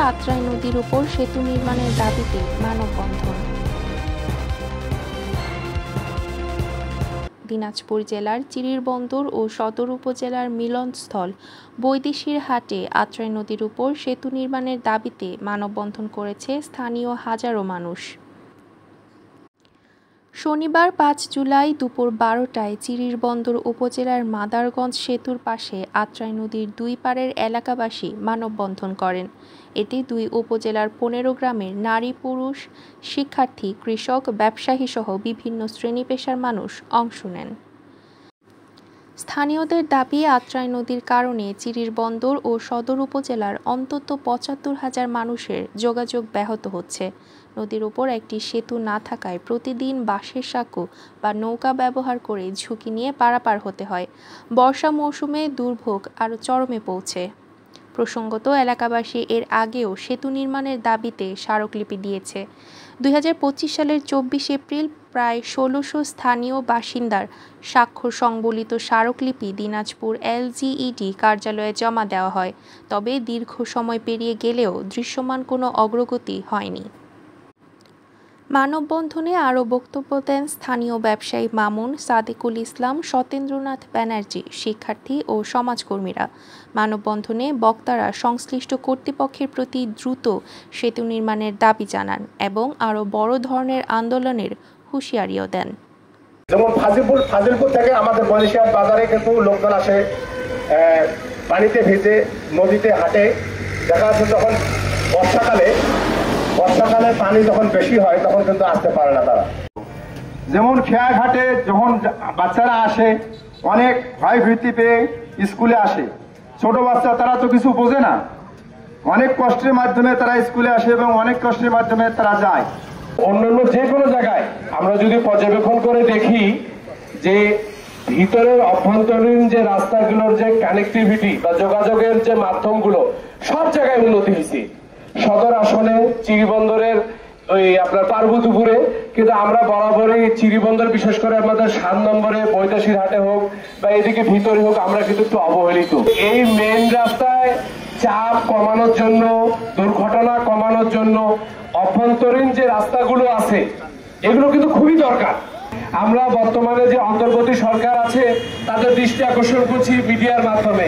আত্রাই নদীর উপর সেতু নির্মাণের দাবিতে মানববন্ধন। দিনাজপুর জেলার চিরিরবন্দর ও সদর উপজেলার মিলনস্থল বৈদেশির হাটে আত্রাই নদীর উপর সেতু নির্মাণের দাবিতে মানববন্ধন করেছে স্থানীয় হাজারো মানুষ। শনিবার ৫ জুলাই দুপুর ১২টায় চিরিরবন্দর উপজেলার মাদারগঞ্জ সেতুর পাশে আত্রাই নদীর দুই পাড়ের এলাকাবাসী মানববন্ধন করেন। এতে দুই উপজেলার ১৫ গ্রামের নারী, পুরুষ, শিক্ষার্থী, কৃষক, ব্যবসায়ী সহ বিভিন্ন শ্রেণী পেশার মানুষ অংশ নেন। স্থানীয়দের দাবি, আত্রাই নদীর কারণে চিরিরবন্দর ও সদর উপজেলার অন্তত ৭৫,০০০ মানুষের যোগাযোগ ব্যাহত হচ্ছে। নদীর উপর একটি সেতু না থাকায় প্রতিদিন বাঁশের সাঁকো বা নৌকা ব্যবহার করে ঝুঁকি নিয়ে পারাপার হতে হয়। বর্ষা মৌসুমে দুর্ভোগ আরও চরমে পৌঁছে। প্রসঙ্গত, এলাকাবাসী এর আগেও সেতু নির্মাণের দাবিতে স্মারকলিপি দিয়েছে। ২০২৫ সালের ২৪ এপ্রিল প্রায় ১৬০০ স্থানীয় বাসিন্দার স্বাক্ষর সংবলিত স্মারকলিপি দিনাজপুর LGED কার্যালয়ে জমা দেওয়া হয়। তবে দীর্ঘ সময় পেরিয়ে গেলেও দৃশ্যমান কোনো অগ্রগতি হয়নি। মানববন্ধনে আরও বক্তব্য দেন স্থানীয় ব্যবসায়ী মামুন, সাদেকুল ইসলাম, সতেন্দ্রনাথ ব্যানার্জি, শিক্ষার্থী ও সমাজকর্মীরা। মানববন্ধনে বক্তারা সংশ্লিষ্ট কর্তৃপক্ষের প্রতি দ্রুত সেতু নির্মাণের দাবি জানান এবং আরও বড় ধরনের আন্দোলনের হুঁশিয়ারিও দেন। যেমন ফাজিলপুর থেকে আমাদের বৈদেশিহাট বাজারে কিন্তু লোকজন আসে, পানিতে ভিজে, নদীতে হাঁটে। দেখা যাচ্ছে যখন বর্ষাকালে পানি যখন বেশি হয় তখন কিন্তু আসতে পারে না তারা। যেমন খেয়া ঘাটে যখন বাচ্চারা আসে, অনেক ভয় ভীতি পেয়ে স্কুলে আসে। ছোট বাচ্চা, তারা তো কিছু বোঝে না, অনেক কষ্টের মাধ্যমে তারা স্কুলে আসে এবং অনেক কষ্টের মাধ্যমে তারা যায়। অন্যান্য যে কোনো জায়গায় আমরা যদি পর্যবেক্ষণ করে দেখি যে ভিতরের অভ্যন্তরীণ যে রাস্তাগুলোর যে কানেক্টিভিটি বা যোগাযোগের যে মাধ্যমগুলো সব জায়গায় উন্নতি হয়েছে। সদর আসনে চিরিবন্দরের ওই আপনার পার্বতীপুরে, কিন্তু আমরা বরাবরই চিরিবন্দর, বিশেষ করে আমাদের ৭ নম্বরে বৈদেশির হাটে হোক বা এদিকে ভিতরে হোক, আমরা কিন্তু একটু অবহেলিত। এই মেইন রাস্তায় চাপ কমানোর জন্য, দুর্ঘটনা কমানোর জন্য অভ্যন্তরীণ যে রাস্তাগুলো আছে এগুলো কিন্তু খুবই দরকার। আমরা বর্তমানে যে অন্তর্বর্তী সরকার আছে তাদের দৃষ্টি আকর্ষণ করছি মিডিয়ার মাধ্যমে।